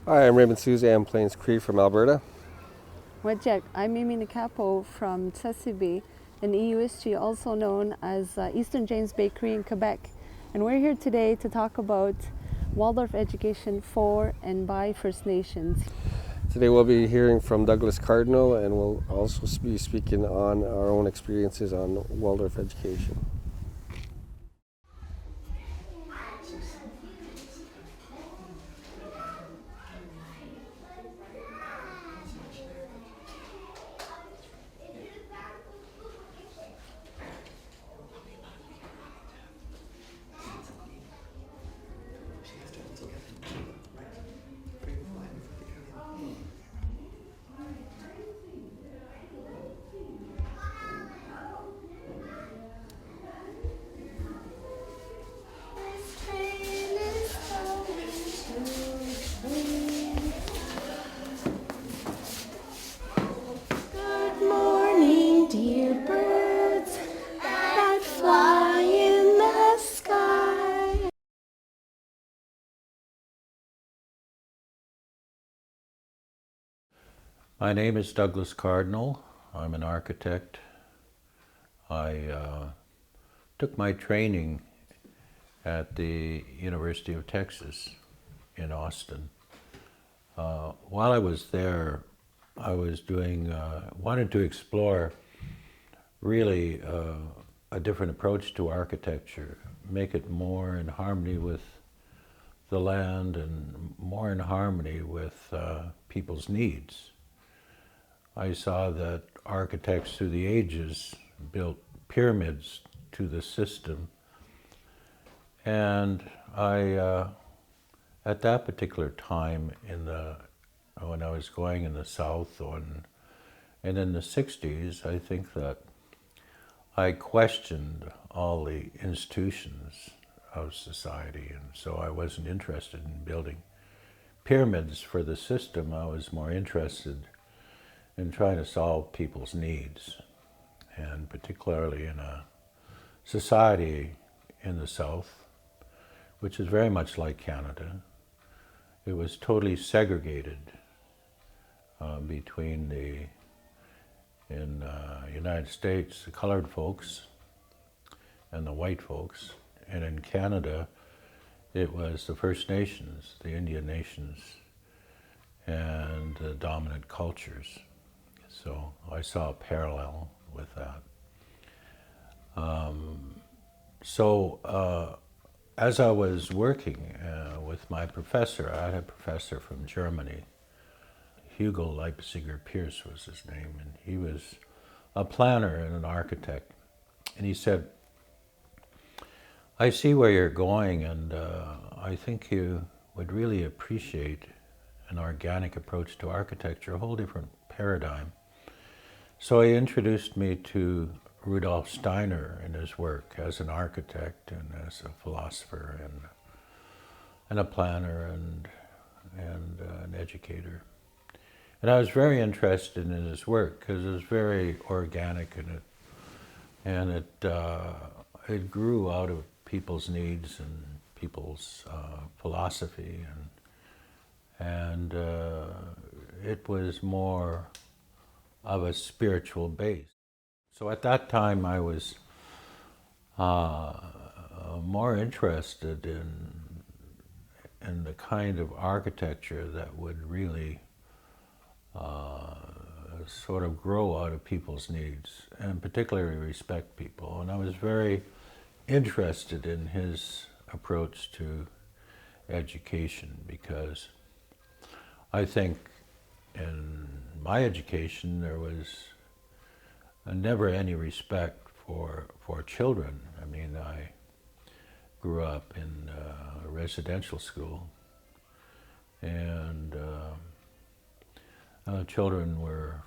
Hi, I'm Raymond Soosay. I'm Plains Cree from Alberta. Wajek, I'm Mimie Neacappo from Soosay in EUSG, also known as Eastern James Bakery in Quebec. And we're here today to talk about Waldorf education for and by First Nations. Today we'll be hearing from Douglas Cardinal, and we'll also be speaking on our own experiences on Waldorf education. My name is Douglas Cardinal. I'm an architect. I took my training at the University of Texas in Austin. While I was there, I was wanted to explore really a different approach to architecture, make it more in harmony with the land and more in harmony with people's needs. I saw that architects through the ages built pyramids to the system, and at that particular time when I was going in the South and in the 60s, I think that I questioned all the institutions of society, and so I wasn't interested in building pyramids for the system. I was more interested in trying to solve people's needs, and particularly in a society in the South, which is very much like Canada. It was totally segregated between in the United States, the colored folks and the white folks, and in Canada, it was the First Nations, the Indian nations, and the dominant cultures. So I saw a parallel with that. As I was working with my professor, I had a professor from Germany, Hugo Leipziger Pierce was his name, and he was a planner and an architect. And he said, I see where you're going, and I think you would really appreciate an organic approach to architecture, a whole different paradigm. So he introduced me to Rudolf Steiner and his work as an architect and as a philosopher and a planner and an educator. And I was very interested in his work because it was very organic and it grew out of people's needs and people's philosophy and it was more of a spiritual base. So at that time, I was more interested in the kind of architecture that would really sort of grow out of people's needs and particularly respect people. And I was very interested in his approach to education because I think in my education there was never any respect for children. I mean, I grew up in a residential school, and children were,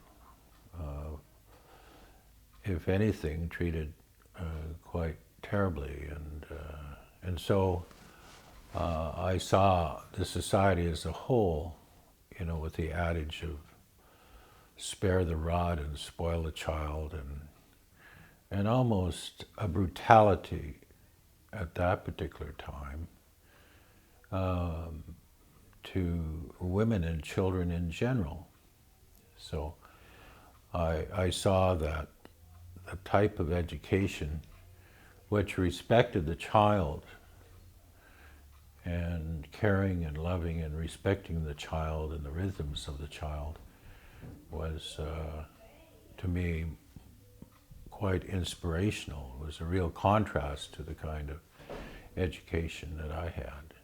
if anything, treated quite terribly, and so I saw the society as a whole, with the adage of spare the rod and spoil the child, and almost a brutality at that particular time to women and children in general. So I saw that the type of education which respected the child and caring and loving and respecting the child and the rhythms of the child was, to me, quite inspirational. It was a real contrast to the kind of education that I had.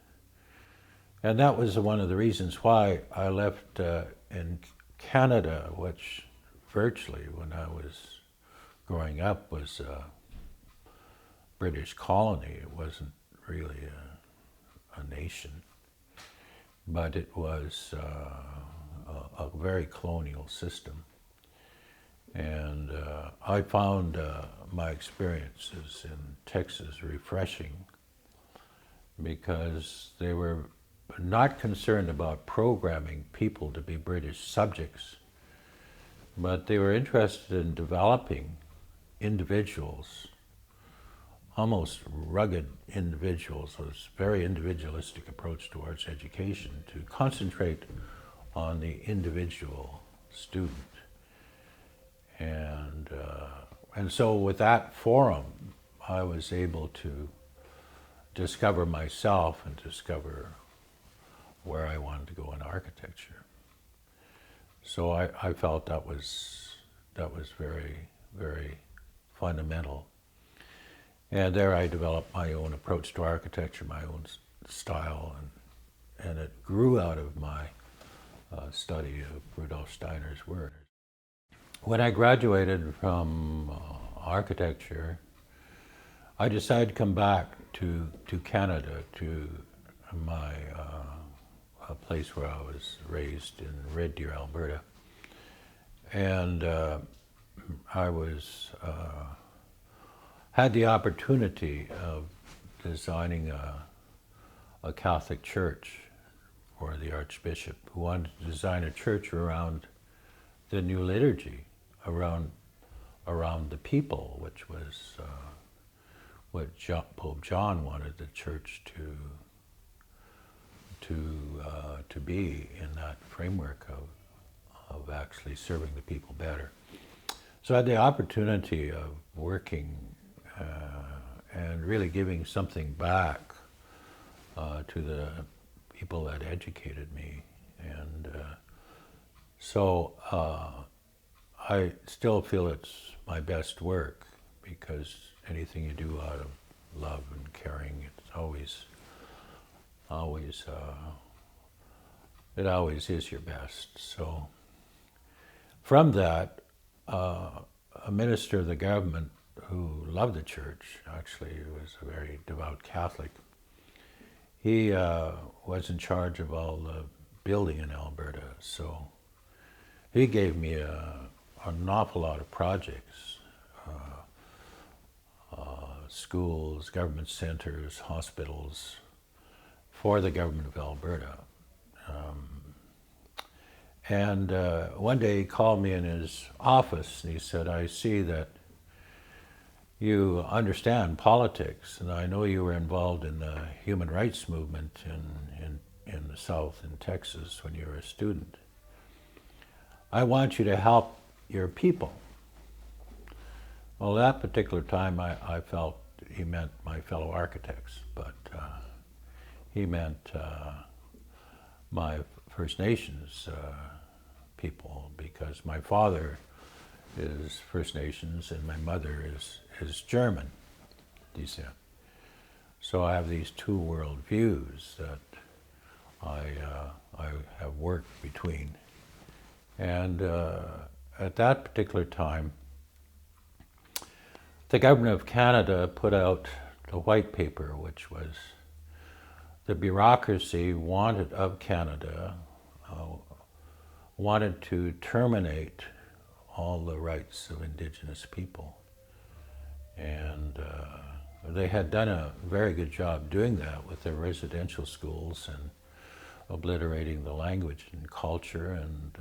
And that was one of the reasons why I left in Canada, which virtually, when I was growing up, was a British colony. It wasn't really a nation, but it was a very colonial system. And I found my experiences in Texas refreshing because they were not concerned about programming people to be British subjects, but they were interested in developing individuals, almost rugged individuals. It was a very individualistic approach towards education, to concentrate on the individual student. And so with that forum, I was able to discover myself and discover where I wanted to go in architecture. So I felt that was very, very fundamental. And there I developed my own approach to architecture, my own style, and it grew out of my study of Rudolf Steiner's work. When I graduated from architecture, I decided to come back to Canada, to my a place where I was raised in Red Deer, Alberta. And I was had the opportunity of designing a Catholic church for the Archbishop, who wanted to design a church around the new liturgy, around the people, which was what Pope John wanted the church to be, in that framework of actually serving the people better. So I had the opportunity of working and really giving something back to the people that educated me. And so I still feel it's my best work, because anything you do out of love and caring, it's always it always is your best. So from that, a minister of the government who loved the church, actually was a very devout Catholic, he was in charge of all the building in Alberta. So he gave me an awful lot of projects, schools, government centers, hospitals, for the government of Alberta. And one day he called me in his office and he said, "I see that you understand politics, and I know you were involved in the human rights movement in the South, in Texas, when you were a student. I want you to help your people." Well, that particular time I felt he meant my fellow architects, but he meant my First Nations people, because my father is First Nations and my mother is German descent. So I have these two world views that I have worked between. And at that particular time, the government of Canada put out the white paper, which was the bureaucracy wanted of Canada, wanted to terminate all the rights of Indigenous people. And they had done a very good job doing that with their residential schools and obliterating the language and culture. And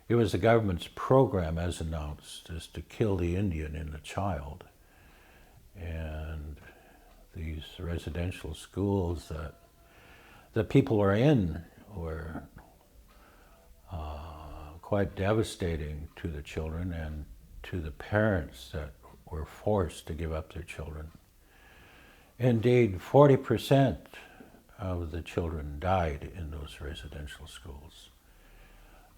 it was the government's program, as announced, is to kill the Indian in the child. And these residential schools the people we're in were quite devastating to the children and to the parents that were forced to give up their children. Indeed, 40% of the children died in those residential schools.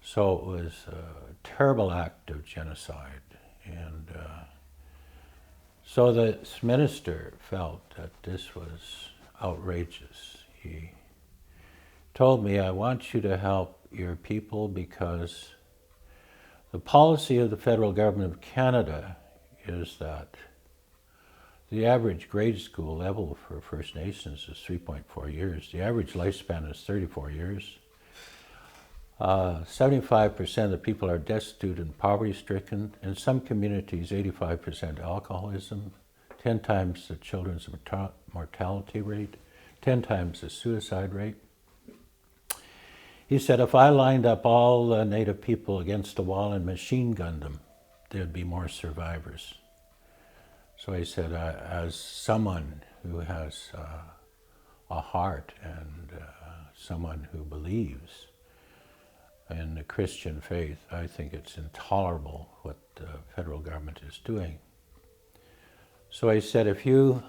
So it was a terrible act of genocide. And so this minister felt that this was outrageous. He told me, I want you to help your people because the policy of the federal government of Canada is that the average grade school level for First Nations is 3.4 years. The average lifespan is 34 years. 75% of the people are destitute and poverty-stricken. In some communities, 85% alcoholism, 10 times the children's mortality rate, 10 times the suicide rate. He said, if I lined up all the Native people against a wall and machine gunned them, there'd be more survivors. So he said, as someone who has a heart and someone who believes in the Christian faith, I think it's intolerable what the federal government is doing. So he said, if you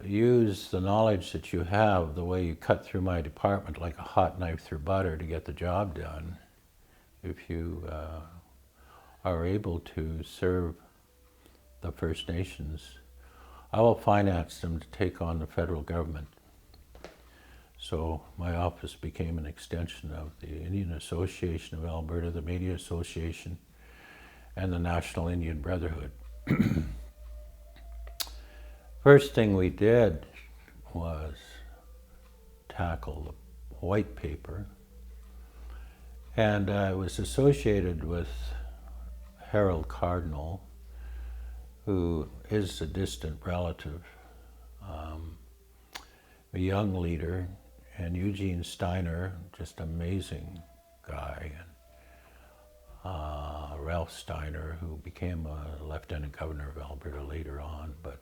use the knowledge that you have, the way you cut through my department like a hot knife through butter to get the job done, if you are able to serve the First Nations, I will finance them to take on the federal government. So my office became an extension of the Indian Association of Alberta, the Media Association, and the National Indian Brotherhood. First thing we did was tackle the white paper, and I was associated with Harold Cardinal, who is a distant relative, a young leader, and Eugene Steiner, just amazing guy, and Ralph Steiner, who became a lieutenant governor of Alberta later on. But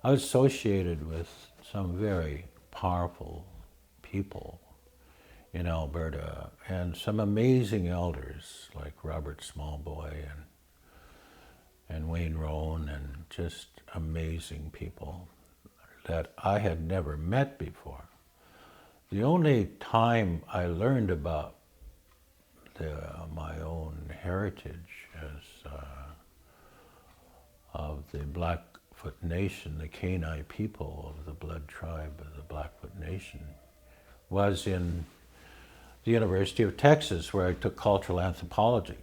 I was associated with some very powerful people in Alberta and some amazing elders like Robert Smallboy and Wayne Rowan, and just amazing people that I had never met before. The only time I learned about my own heritage as of the Blackfoot Nation, the Kainai people of the blood tribe of the Blackfoot Nation, was in the University of Texas, where I took cultural anthropology,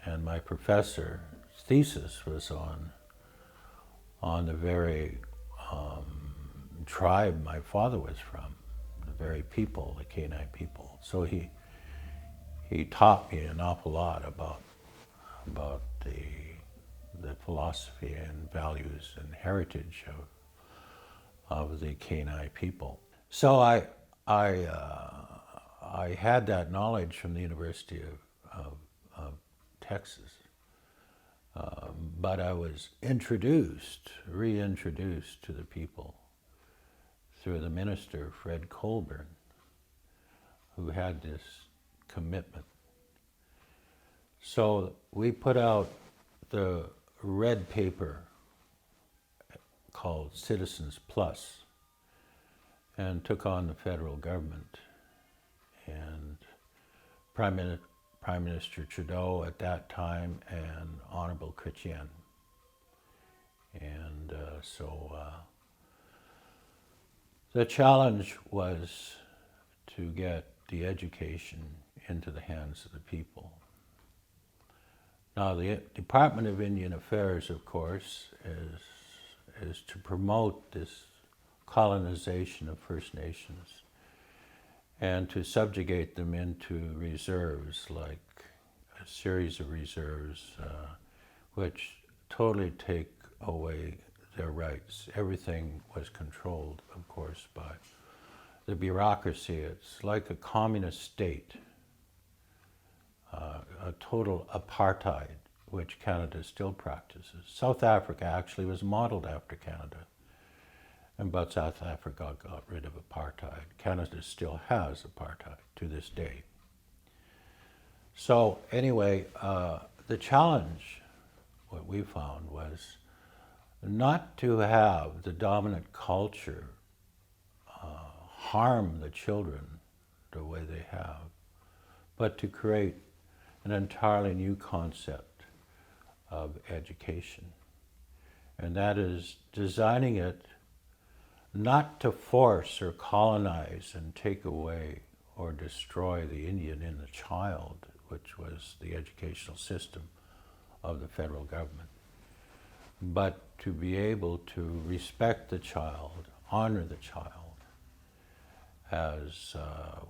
and my professor's thesis was on the very tribe my father was from, the very people, the Kainai people. So he taught me an awful lot about the philosophy and values and heritage of the Kainai people. So I had that knowledge from the University of Texas, but I was reintroduced to the people through the minister, Fred Colburn, who had this commitment. So we put out the red paper called Citizens Plus and took on the federal government. And Prime Minister Trudeau at that time and Honorable Chrétien. And the challenge was to get the education into the hands of the people. Now, the Department of Indian Affairs, of course, is to promote this colonization of First Nations and to subjugate them into reserves, like a series of reserves which totally take away their rights. Everything was controlled, of course, by the bureaucracy. It's like a communist state, a total apartheid, which Canada still practices. South Africa actually was modeled after Canada. but South Africa got rid of apartheid. Canada still has apartheid to this day. So anyway, the challenge, what we found, was not to have the dominant culture harm the children the way they have, but to create an entirely new concept of education. And that is designing it not to force or colonize and take away or destroy the Indian in the child, which was the educational system of the federal government, but to be able to respect the child, honor the child, as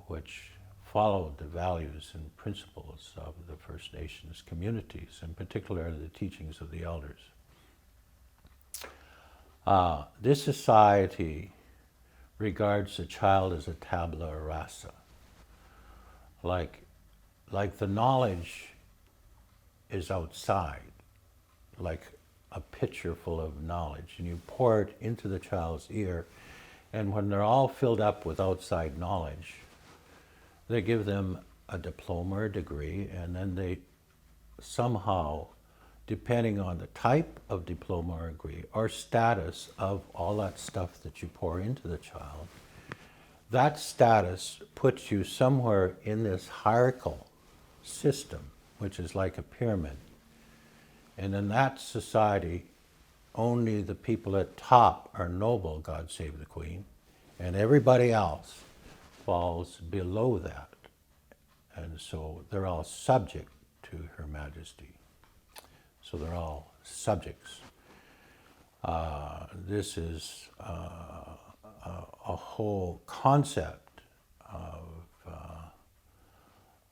which followed the values and principles of the First Nations communities, in particular the teachings of the elders. This society regards the child as a tabula rasa, like the knowledge is outside, like a pitcher full of knowledge, and you pour it into the child's ear, and when they're all filled up with outside knowledge, they give them a diploma or degree, and then they somehow, depending on the type of diploma or degree or status of all that stuff that you pour into the child, that status puts you somewhere in this hierarchical system, which is like a pyramid. And in that society, only the people at top are noble, God save the Queen, and everybody else falls below that. And so they're all subject to Her Majesty. So they're all subjects. This is a whole concept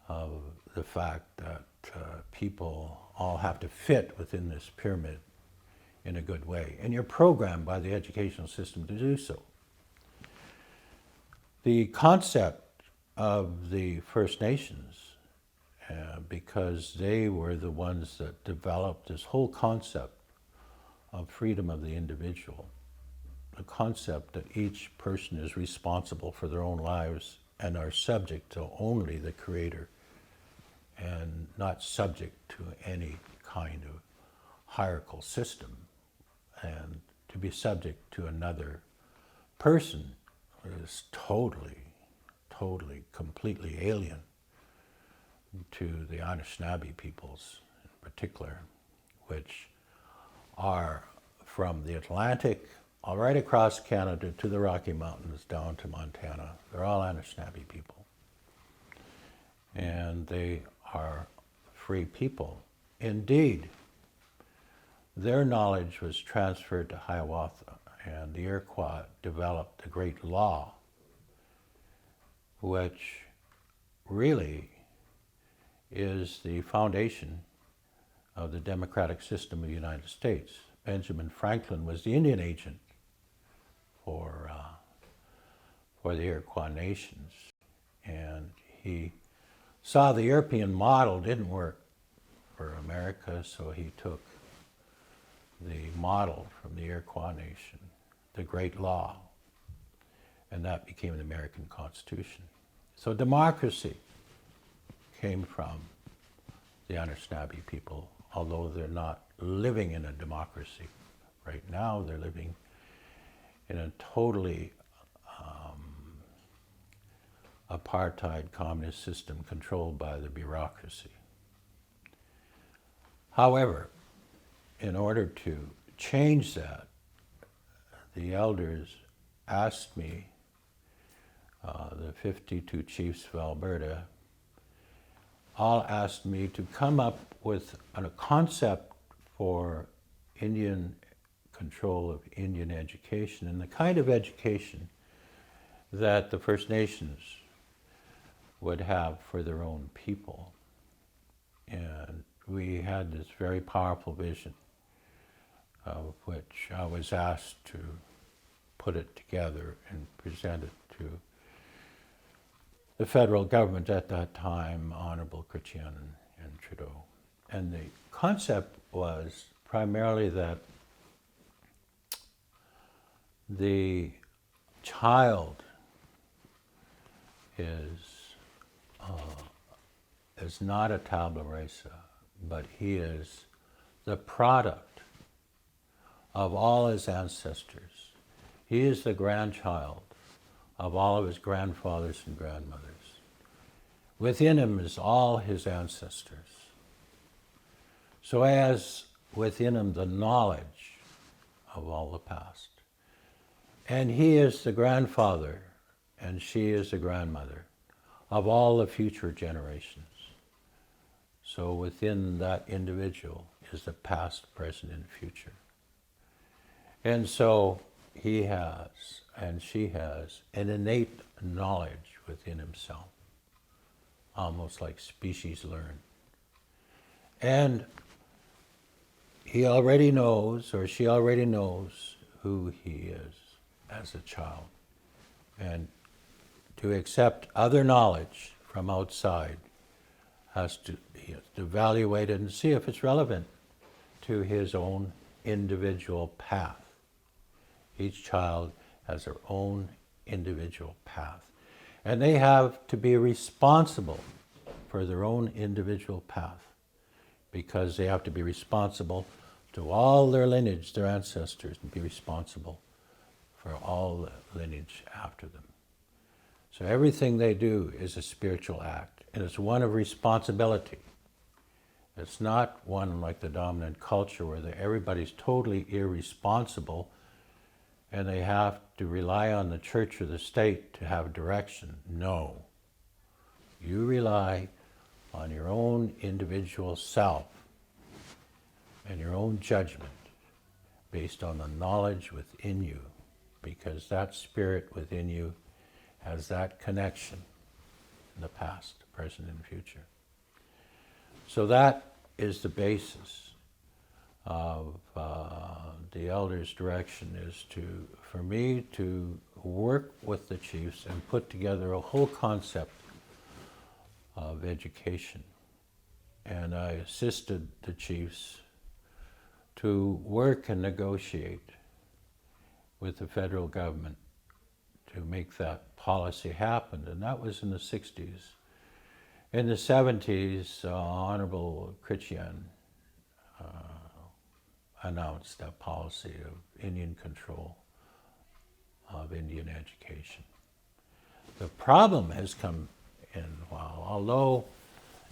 of the fact that people all have to fit within this pyramid in a good way. And you're programmed by the educational system to do so. The concept of the First Nations, because they were the ones that developed this whole concept of freedom of the individual, the concept that each person is responsible for their own lives and are subject to only the Creator and not subject to any kind of hierarchical system, and to be subject to another person is totally, completely alien to the Anishinaabe peoples in particular, which are from the Atlantic all right across Canada to the Rocky Mountains down to Montana. They're all Anishinaabe people. And they are free people. Indeed, their knowledge was transferred to Hiawatha, and the Iroquois developed a great law which really is the foundation of the democratic system of the United States. Benjamin Franklin was the Indian agent for the Iroquois nations, and he saw the European model didn't work for America, so he took the model from the Iroquois nation, the Great Law, and that became the American Constitution. So democracy came from the Anishinaabe people, although they're not living in a democracy right now. They're living in a totally apartheid communist system controlled by the bureaucracy. However, in order to change that, the elders asked me, the 52 chiefs of Alberta, all asked me to come up with a concept for Indian control of Indian education and the kind of education that the First Nations would have for their own people. And we had this very powerful vision, of which I was asked to put it together and present it to the federal government at that time, Honorable Chrétien and Trudeau. And the concept was primarily that the child is not a tabula rasa, but he is the product of all his ancestors. He is the grandchild of all of his grandfathers and grandmothers. Within him is all his ancestors. So he has within him the knowledge of all the past. And he is the grandfather, and she is the grandmother of all the future generations. So within that individual is the past, present, and future. And so he has, and she has, an innate knowledge within himself, almost like species learn. And he already knows, or she already knows, who he is as a child. And to accept other knowledge from outside he has to evaluate it and see if it's relevant to his own individual path. Each child has their own individual path. And they have to be responsible for their own individual path, because they have to be responsible to all their lineage, their ancestors, and be responsible for all the lineage after them. So everything they do is a spiritual act, and it's one of responsibility. It's not one like the dominant culture where everybody's totally irresponsible and they have to rely on the church or the state to have direction. No. You rely on your own individual self and your own judgment based on the knowledge within you, because that spirit within you has that connection in the past, present, and future. So that is the basis of the elders' direction, is for me to work with the chiefs and put together a whole concept of education. And I assisted the chiefs to work and negotiate with the federal government to make that policy happen. And that was in the 60s. In the 70s, Honorable Chrétien announced a policy of Indian control of Indian education. The problem has come in while, although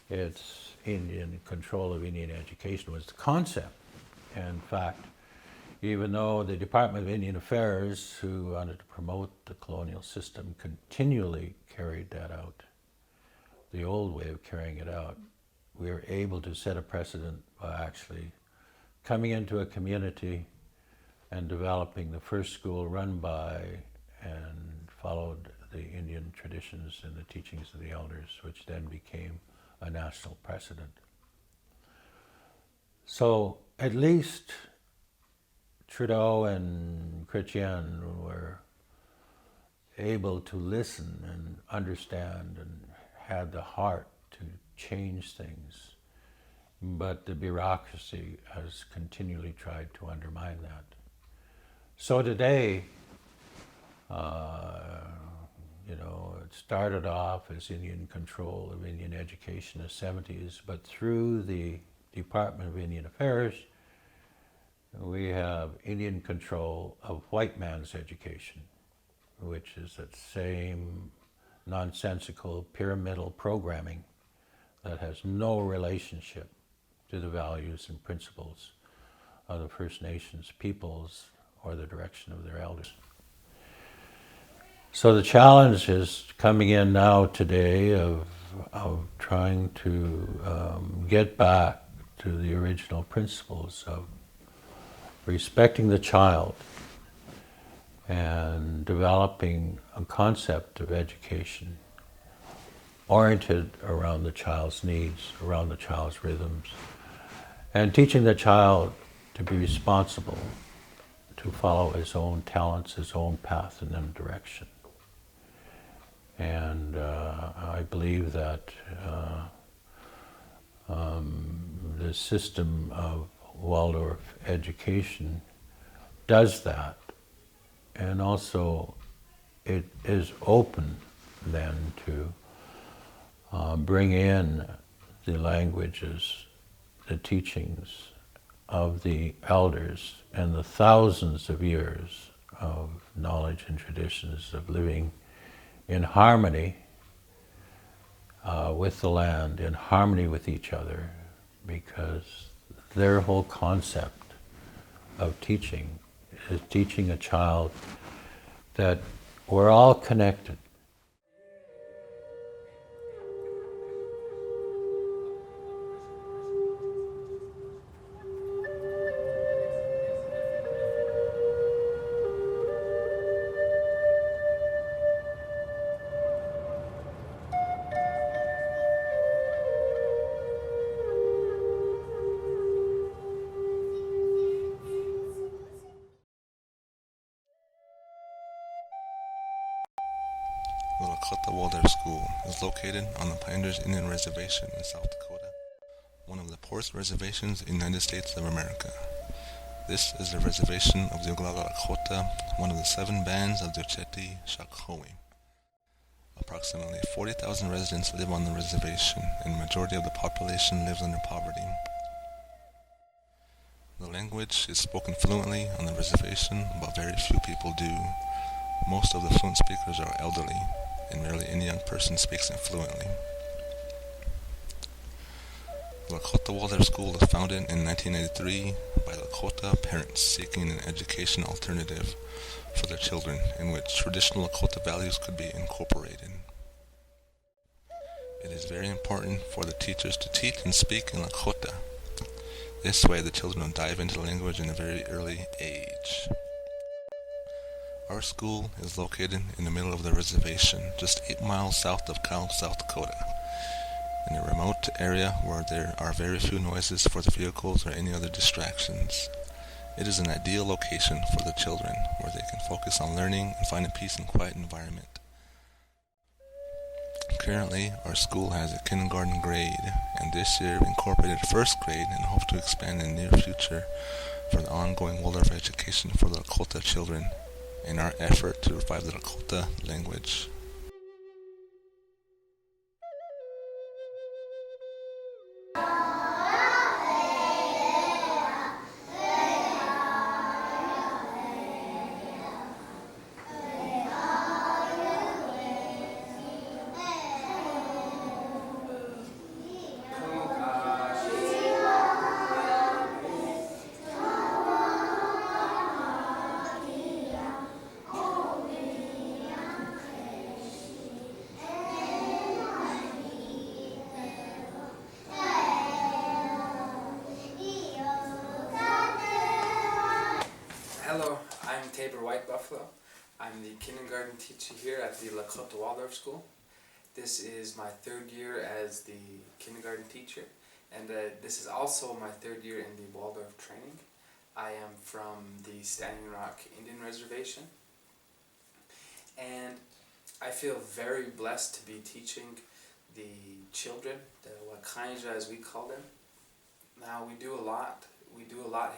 it's Indian control of Indian education was the concept. In fact, even though the Department of Indian Affairs, who wanted to promote the colonial system, continually carried that out, the old way of carrying it out, we were able to set a precedent by actually coming into a community and developing the first school run by and followed the Indian traditions and the teachings of the elders, which then became a national precedent. So at least Trudeau and Chrétien were able to listen and understand and had the heart to change things. But the bureaucracy has continually tried to undermine that. So today, it started off as Indian control of Indian education in the 70s, but through the Department of Indian Affairs, we have Indian control of white man's education, which is that same nonsensical pyramidal programming that has no relationship to the values and principles of the First Nations peoples or the direction of their elders. So the challenge is coming in now today of trying to get back to the original principles of respecting the child and developing a concept of education oriented around the child's needs, around the child's rhythms, and teaching the child to be responsible, to follow his own talents, his own path and then direction. And I believe that the system of Waldorf education does that and also it is open then to bring in the languages, the teachings of the elders and the thousands of years of knowledge and traditions of living in harmony with the land, in harmony with each other, because their whole concept of teaching is teaching a child that we're all connected. The Lakota Waldorf School is located on the Pioneers Indian Reservation in South Dakota, one of the poorest reservations in the United States of America. This is the reservation of the Oglala Lakota, one of the 7 bands of the Oceti-Sakowin. Approximately 40,000 residents live on the reservation, and the majority of the population lives under poverty. The language is spoken fluently on the reservation, but very few people do. Most of the fluent speakers are elderly, and rarely any young person speaks it fluently. The Lakota Waldorf School was founded in 1983 by Lakota parents seeking an education alternative for their children in which traditional Lakota values could be incorporated. It is very important for the teachers to teach and speak in Lakota. This way the children will dive into the language in a very early age. Our school is located in the middle of the reservation, just 8 miles south of Cal, South Dakota, in a remote area where there are very few noises for the vehicles or any other distractions. It is an ideal location for the children, where they can focus on learning and find a peace and quiet environment. Currently, our school has a kindergarten grade, and this year we incorporated first grade and hope to expand in the near future for the ongoing Waldorf education for the Lakota children in our effort to revive the Lakota language. Hello, I'm Tabor White Buffalo. I'm the kindergarten teacher here at the Lakota Waldorf School. This is my 3rd year as the kindergarten teacher, and this is also my 3rd year in the Waldorf training. I am from the Standing Rock Indian Reservation, and I feel very blessed to be teaching the children, the Wakainja as we call them. Now we do a lot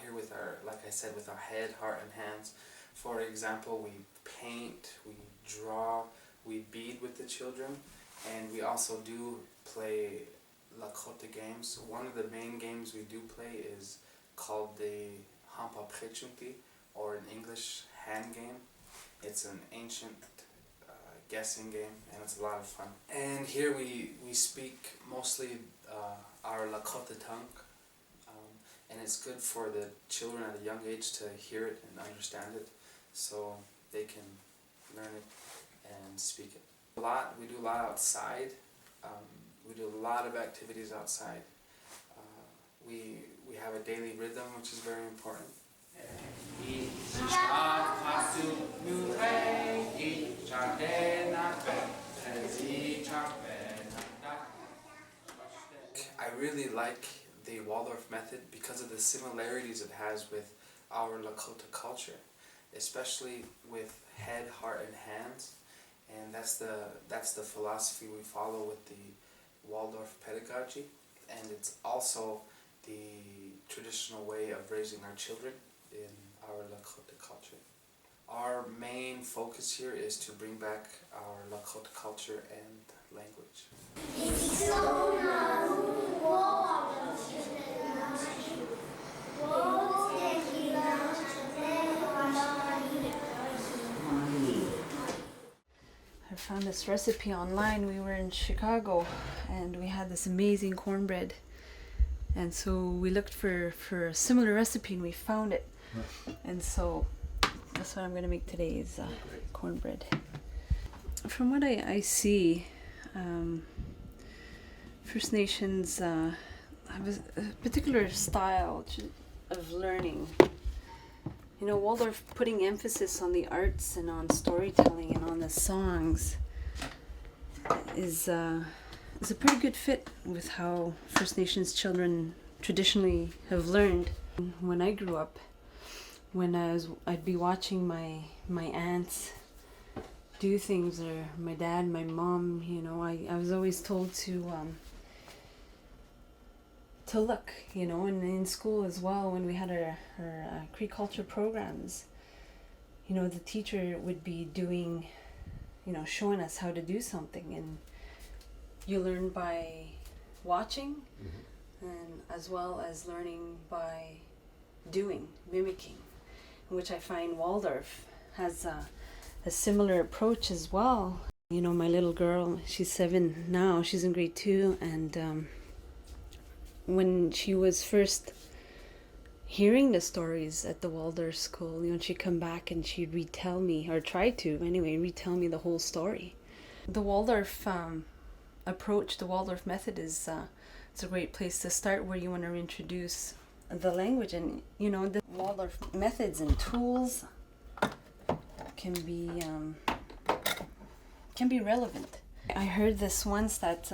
here with our, like I said, with our head, heart, and hands. For example, we paint, we draw, we bead with the children, and we also do play Lakota games. One of the main games we do play is called the Hampa Prechunti, or in English, hand game. It's an ancient guessing game, and it's a lot of fun. And here we speak mostly our Lakota tongue. And it's good for the children at a young age to hear it and understand it, so they can learn it and speak it. We do a lot outside. We do a lot of activities outside. We have a daily rhythm, which is very important. I really like the Waldorf method because of the similarities it has with our Lakota culture, especially with head, heart, and hands, and that's the philosophy we follow with the Waldorf pedagogy, and it's also the traditional way of raising our children in our Lakota culture. our main focus here is to bring back our Lakota culture and language. I found this recipe online. We were in Chicago and we had this amazing cornbread. And so we looked for a similar recipe and we found it. And so that's what I'm going to make today is cornbread. From what I see, First Nations have a particular style of learning. You know, Waldorf putting emphasis on the arts and on storytelling and on the songs is a pretty good fit with how First Nations children traditionally have learned. When I grew up, I'd be watching my aunts do things, or my dad, my mom, you know, I was always told to look, you know, and in school as well, when we had our Cree culture programs, you know, the teacher would be doing, you know, showing us how to do something, and you learn by watching, and as well as learning by doing, mimicking, which I find Waldorf has a similar approach as well. You know, my little girl, she's 7 now, she's in grade 2, and when she was first hearing the stories at the Waldorf School, you know, she'd come back and she'd retell me, or try to anyway, retell me the whole story. The Waldorf approach, the Waldorf method is it's a great place to start, where you want to introduce the language, and you know, the Waldorf methods and tools can be relevant. I heard this once that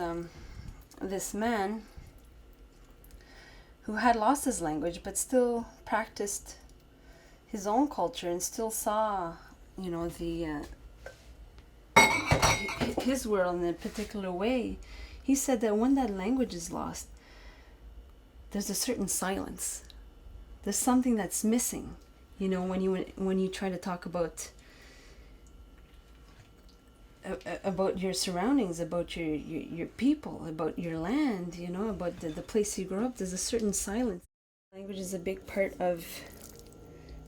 this man who had lost his language but still practiced his own culture and still saw, you know, his world in a particular way. He said that when that language is lost, there's a certain silence. There's something that's missing. You know, when you try to talk about your surroundings, about your people, about your land, you know, about the place you grew up, there's a certain silence. Language is a big part of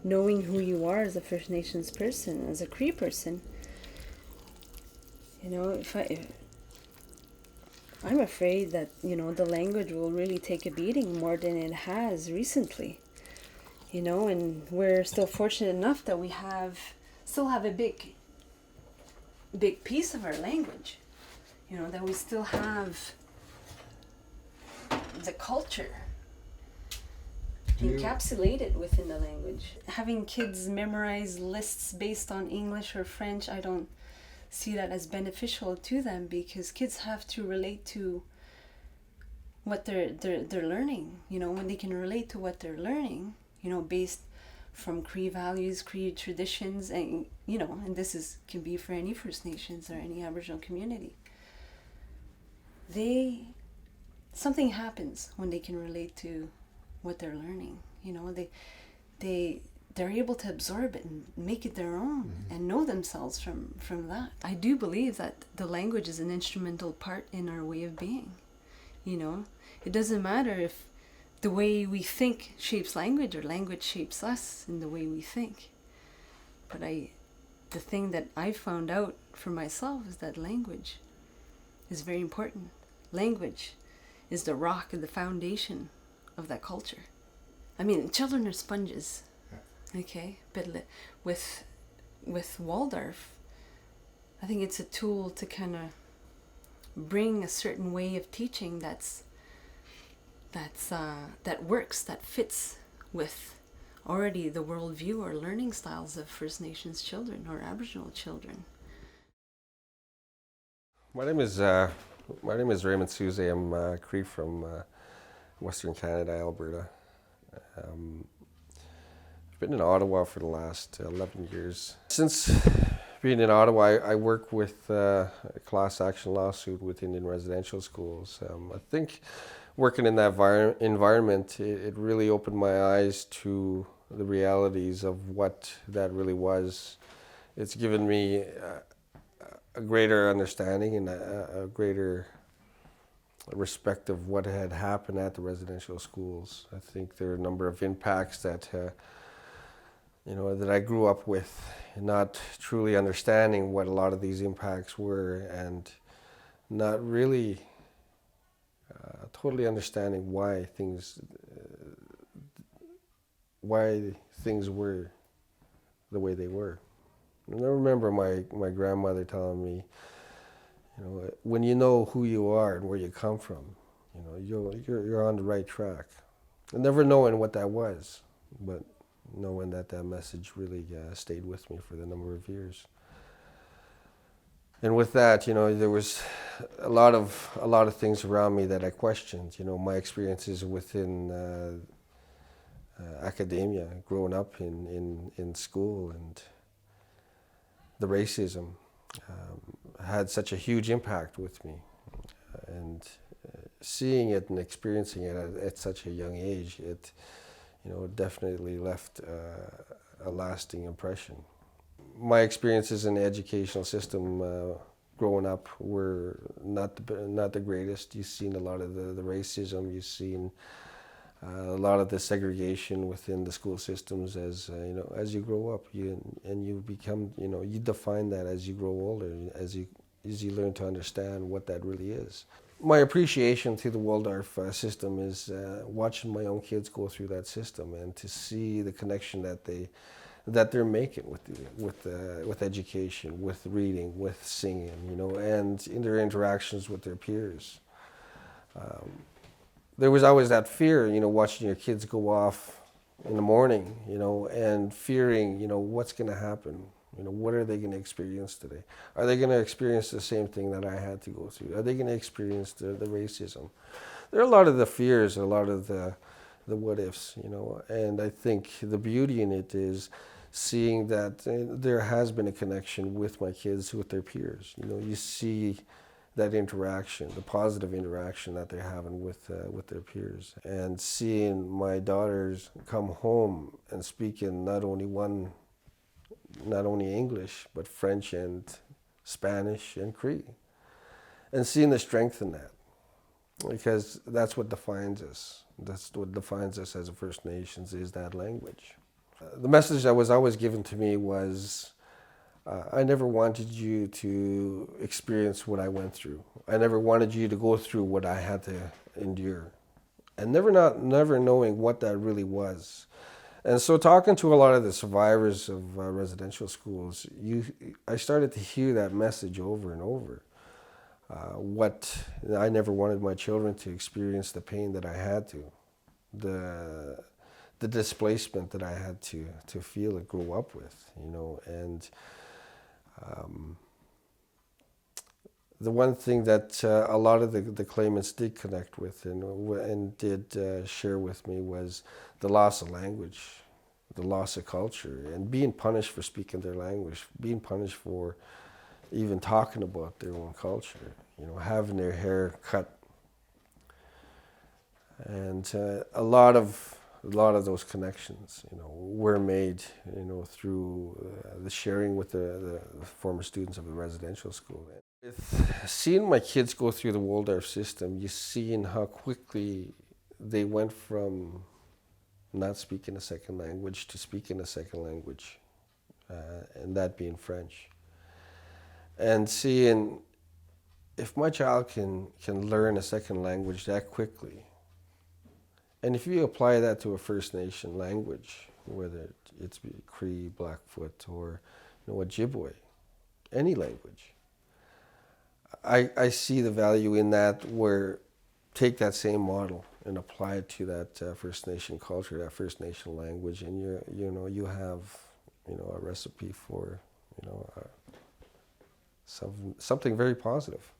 knowing who you are as a First Nations person, as a Cree person. You know, I'm afraid that, you know, the language will really take a beating more than it has recently. You know, and we're still fortunate enough that we still have a big piece of our language, you know, that we still have the culture encapsulated within the language. Having kids memorize lists based on English or French, I don't see that as beneficial to them, because kids have to relate to what they're learning. You know, when they can relate to what they're learning, you know, based from Cree values, Cree traditions, and you know, and this can be for any First Nations or any Aboriginal community. Something happens when they can relate to what they're learning. You know, they're able to absorb it and make it their own, and know themselves from that. I do believe that the language is an instrumental part in our way of being. You know, it doesn't matter if the way we think shapes language, or language shapes us in the way we think. But the thing that I found out for myself is that language is very important. Language is the rock and the foundation of that culture. I mean, children are sponges, okay? But with Waldorf, I think it's a tool to kind of bring a certain way of teaching that works, that fits with already the worldview or learning styles of First Nations children or Aboriginal children. My name is Raymond Soosay. I'm Cree from Western Canada, Alberta. I've been in Ottawa for the last 11 years. Since being in Ottawa, I work with a class action lawsuit with Indian residential schools. I think working in that environment, it really opened my eyes to the realities of what that really was. it's given me a greater understanding and a greater respect of what had happened at the residential schools. I think there are a number of impacts that that I grew up with, not truly understanding what a lot of these impacts were, and not really totally understanding why things were the way they were. And I remember my grandmother telling me, when you know who you are and where you come from, you're on the right track. And never knowing what that was, but knowing that message really stayed with me for the number of years. And with that, there was a lot of things around me that I questioned. My experiences within academia, growing up in school, and the racism had such a huge impact with me. And seeing it and experiencing it at such a young age, it definitely left a lasting impression. My experiences in the educational system growing up were not the greatest. You've seen a lot of the racism. You've seen a lot of the segregation within the school systems as you grow up. You become you define that as you grow older, as you learn to understand what that really is. My appreciation to the Waldorf system is watching my own kids go through that system and to see the connection that they're making with education, with reading, with singing, and in their interactions with their peers. There was always that fear, watching your kids go off in the morning, and fearing, what's going to happen. What are they going to experience today? Are they going to experience the same thing that I had to go through? Are they going to experience the racism? There are a lot of the fears, a lot of the what ifs, and I think the beauty in it is seeing that there has been a connection with my kids, with their peers. You see that interaction, the positive interaction that they're having with their peers, and seeing my daughters come home and speak in not only English, but French and Spanish and Cree, and seeing the strength in that, because that's what defines us. That's what defines us as a First Nations, is that language. The message that was always given to me was, I never wanted you to experience what I went through. I never wanted you to go through what I had to endure, and never knowing what that really was. And so talking to a lot of the survivors of residential schools, I started to hear that message over and over. I never wanted my children to experience the pain that I had to, the displacement that I had to feel and grow up with, and the one thing that a lot of the claimants did connect with and did share with me was the loss of language, the loss of culture, and being punished for speaking their language, being punished for even talking about their own culture, having their hair cut. And a lot of those connections, were made, through the sharing with the former students of the residential school. With seeing my kids go through the Waldorf system, you seeing how quickly they went from not speaking a second language to speaking a second language, and that being French. And seeing if my child can learn a second language that quickly, and if you apply that to a First Nation language, whether it's Cree, Blackfoot, or Ojibwe, any language, I see the value in that, where take that same model and apply it to that First Nation culture, that First Nation language, and you have a recipe for something very positive.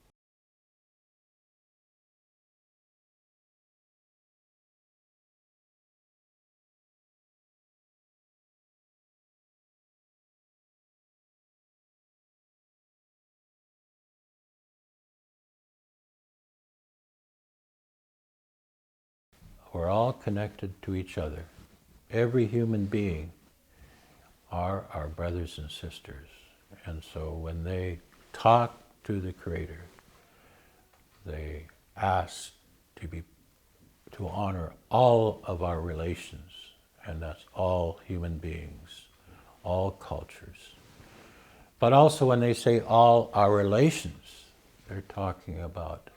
We're all connected to each other. Every human being are our brothers and sisters. And so when they talk to the Creator, they ask to honor all of our relations, and that's all human beings, all cultures. But also when they say all our relations, they're talking about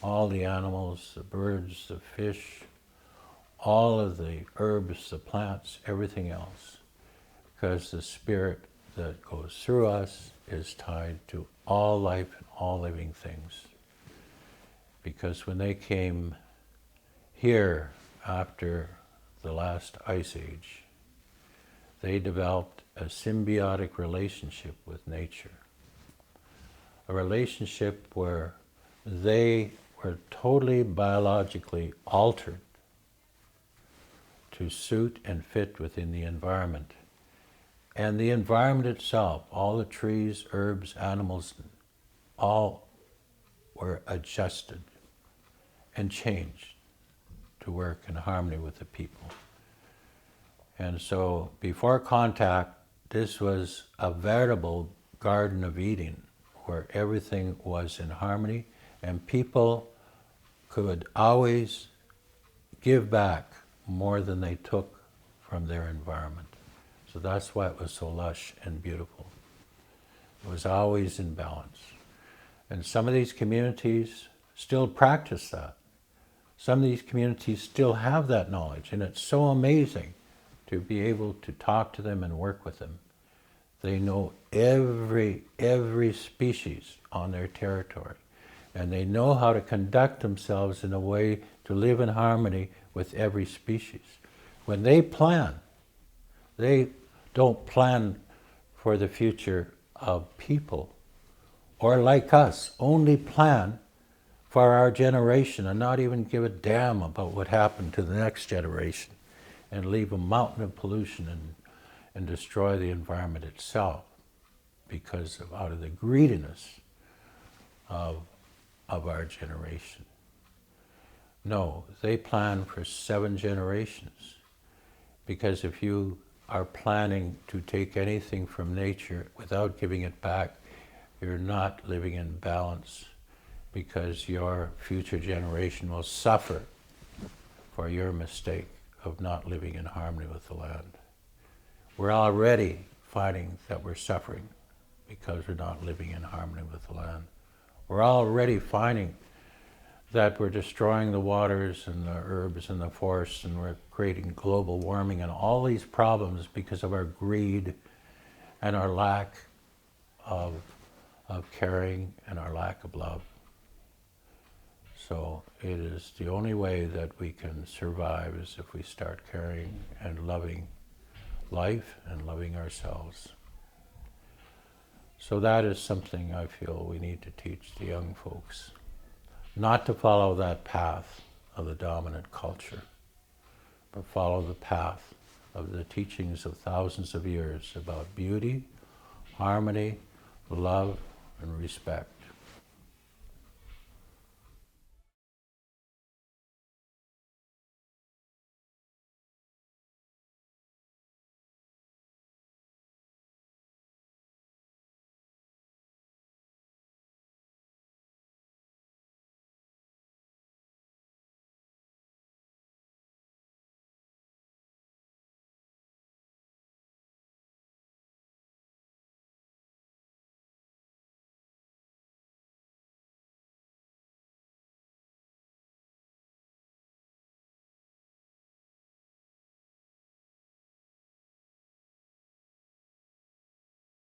all the animals, the birds, the fish, all of the herbs, the plants, everything else. Because the spirit that goes through us is tied to all life and all living things. Because when they came here after the last ice age, they developed a symbiotic relationship with nature. A relationship where they were totally biologically altered to suit and fit within the environment. And the environment itself, all the trees, herbs, animals, all were adjusted and changed to work in harmony with the people. And so before contact, this was a veritable Garden of Eden where everything was in harmony and people could always give back more than they took from their environment. So that's why it was so lush and beautiful. It was always in balance. And some of these communities still practice that. Some of these communities still have that knowledge, and it's so amazing to be able to talk to them and work with them. They know every species on their territory, and they know how to conduct themselves in a way to live in harmony with every species. When they plan, they don't plan for the future of people, or like us, only plan for our generation and not even give a damn about what happened to the next generation and leave a mountain of pollution and destroy the environment itself because of out of the greediness of our generation. No, they plan for 7 generations, because if you are planning to take anything from nature without giving it back, you're not living in balance, because your future generation will suffer for your mistake of not living in harmony with the land. We're already finding that we're suffering because we're not living in harmony with the land. We're already finding that we're destroying the waters and the herbs and the forests, and we're creating global warming and all these problems because of our greed and our lack of caring and our lack of love. So it is the only way that we can survive is if we start caring and loving life and loving ourselves. So that is something I feel we need to teach the young folks. Not to follow that path of the dominant culture, but follow the path of the teachings of thousands of years about beauty, harmony, love, and respect.